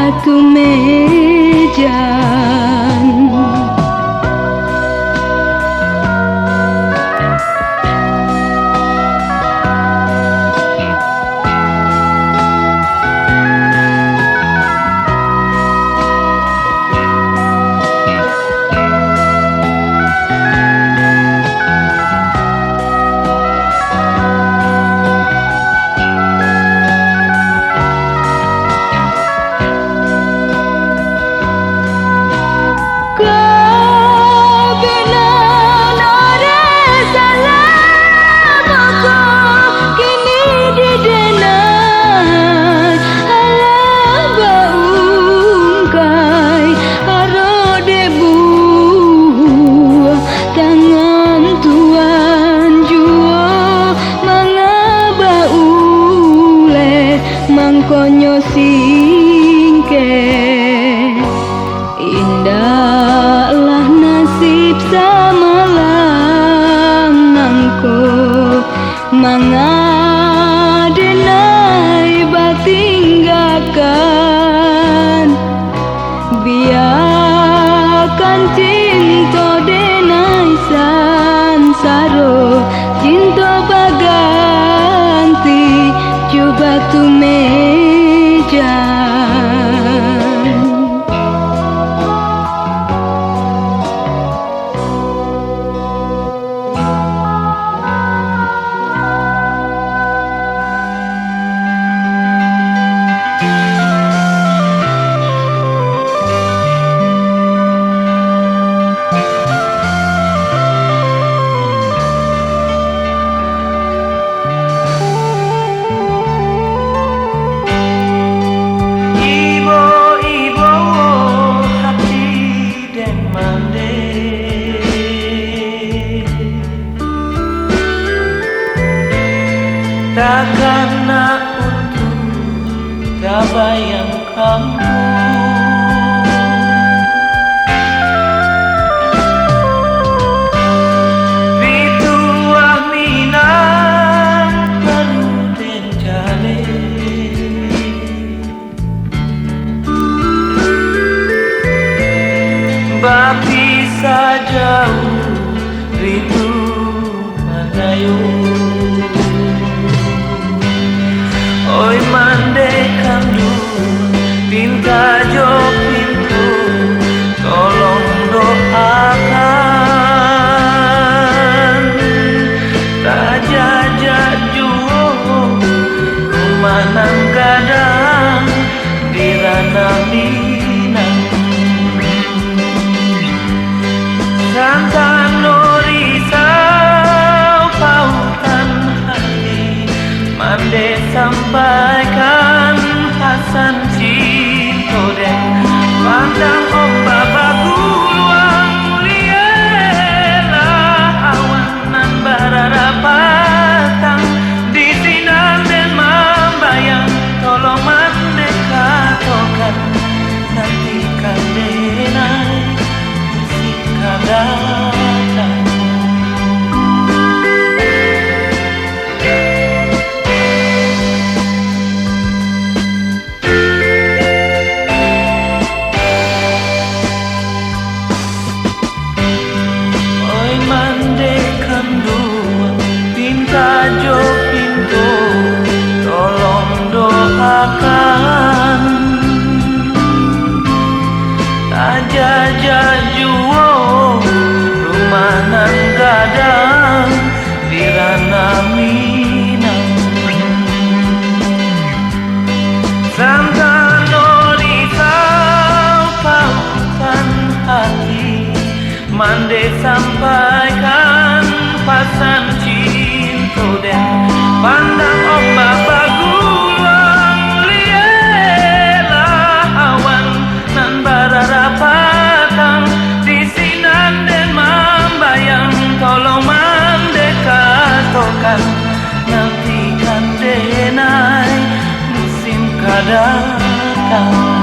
batu mejan. Konyo singke indahlah nasib samalang nangko mangadenai batinggakan biarkan cinta denai sansaro cinta baganti coba tu meja. Takkan nak untuk terbayang kamu Rituah minang peruten jale Bapi sajauh rindu mandayung Oi mande kandu pinta jo pintu tolong doakan tak jajak juo rumah nang gadang di ranah Minang Santan risau pautan hati mande sampaikan Hasan cinta dek pandang ombak baguluang lielah awan nan bararapatang di sinan dan membayang tolong mendekatokan nanti kandenai musik kadang jo pintu tolong doakan tak jajak juo rumah nan gadang di ranah Minang Santan risau pautan hati mande sampaikan pasan pandang ombak baguluang lielah awan nan bararapatang di sinan dan membayang tolong mendekatokan nanti kandenai musim kadatang.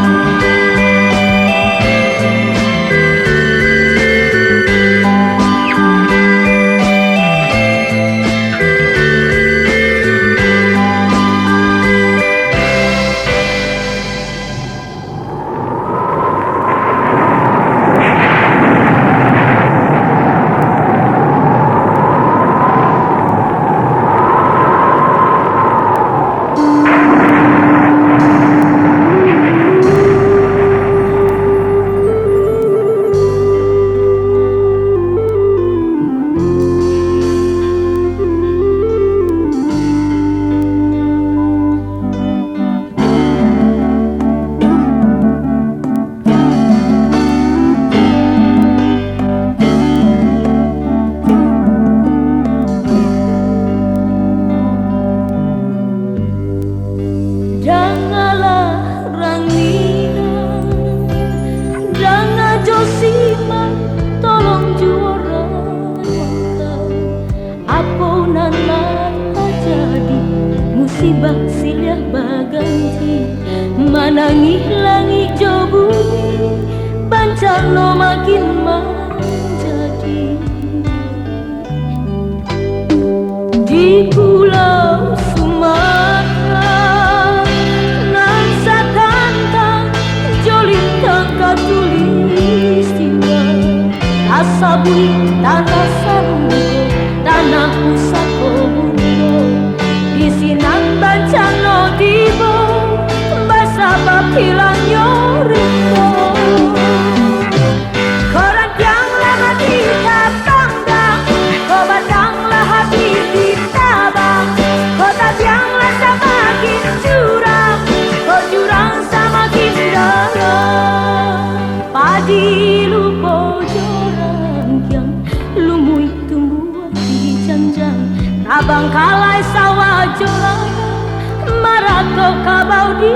manangi langit jo bumi bancano makin menjadi di pulau Sumatera nan satantang jolintang katulistiwa asabui tanah sarungo tanah pusako bundo di sinan bancano tibo basabab hilangnya rindu korang tianglah hati tak pandang kau batanglah hati di tabang kota tianglah semakin curang kau jurang semakin dalam padi lupo jorang yang lumui tumbuh di janjang tabang kalai sawah jorang marato kabau di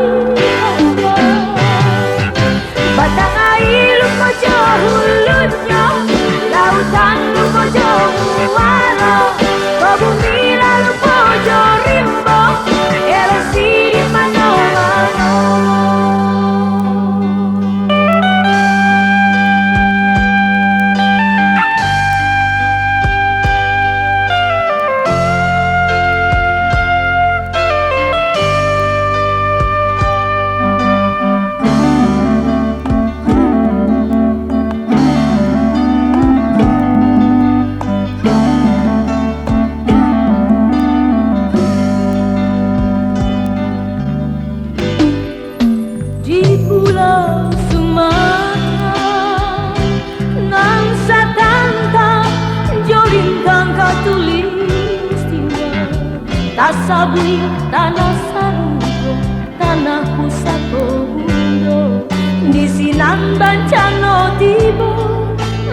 batang air lupa jauh hulutnya lautan lupa jauh muara kau bumi lalu pojo rimbo erosi di mana-mana. Di pulau Sumatera nang satantang jolintang katulistiwa tasabui tanah sarungo tanah pusako bundo di sinan bancano tibo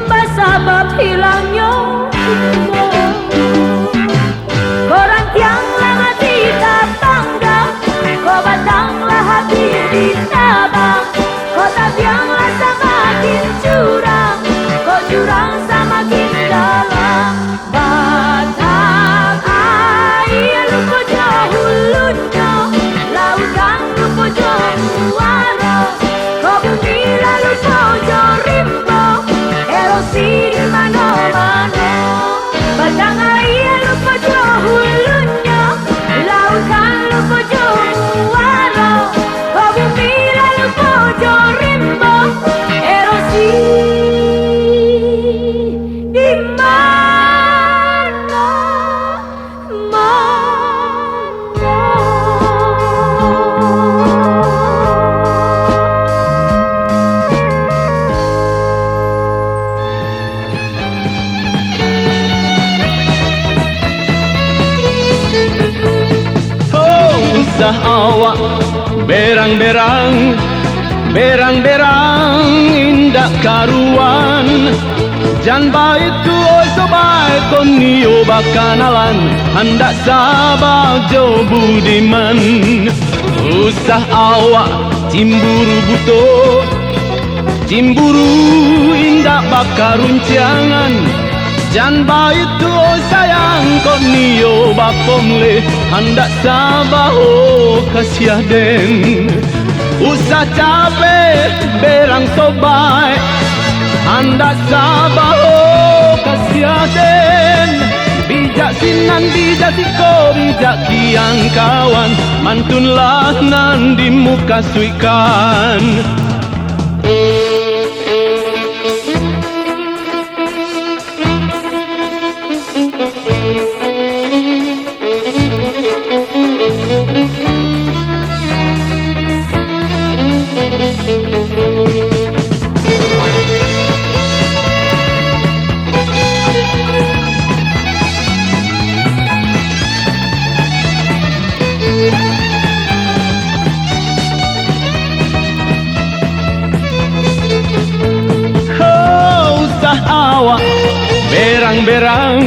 basabab hilangnya rindu korang tianglah hati tak pandang kau batanglah hati di tabang kota tianglah semakin curang kau jurang semakin dalam batang air lupa jauh hulutnya lautan lupa jauh muara kau bumi lalu pojo rimbo erosi di mana-mana batang air lupa jauh hulutnya lautan lupa jauh muara kau bumi lalu pojo rimbo erosi di Usah awak berang-berang berang-berang indah karuan jan baik tu oi sobai konio bakanalan hendak sabar jo budiman usah awak cimburu buto cimburu indah bakaruncangan jan baik tu oi sayang konio bapomle hendak sabar oh kasiah den usah capek berang sobai hendak sabar oh kasiah den bijak sinan bijak siko bijak kiang kawan mantunlah nan di muka suikan awak berang-berang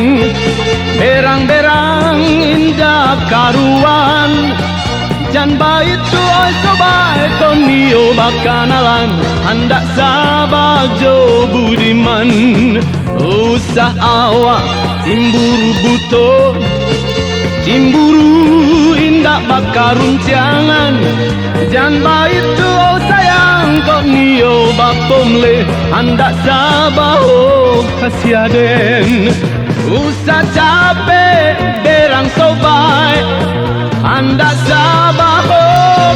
berang-berang indah karuan jan baik tu oi sobai konio bakanalan hendak sabar jo budiman usah awak cimburu buto cimburu indah bakaruncangan jan baik tu pomle anda sabaho kasiaden usah capek berang sobai anda sabaho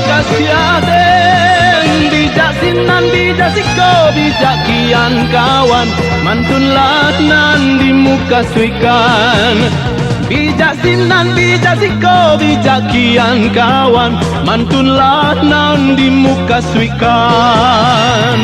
kasiaden bijak sinan bijak siko bijak kian kawan mantun latnan di muka suikan bijak sinan bijak siko bijak kian kawan mantun latnan di muka suikan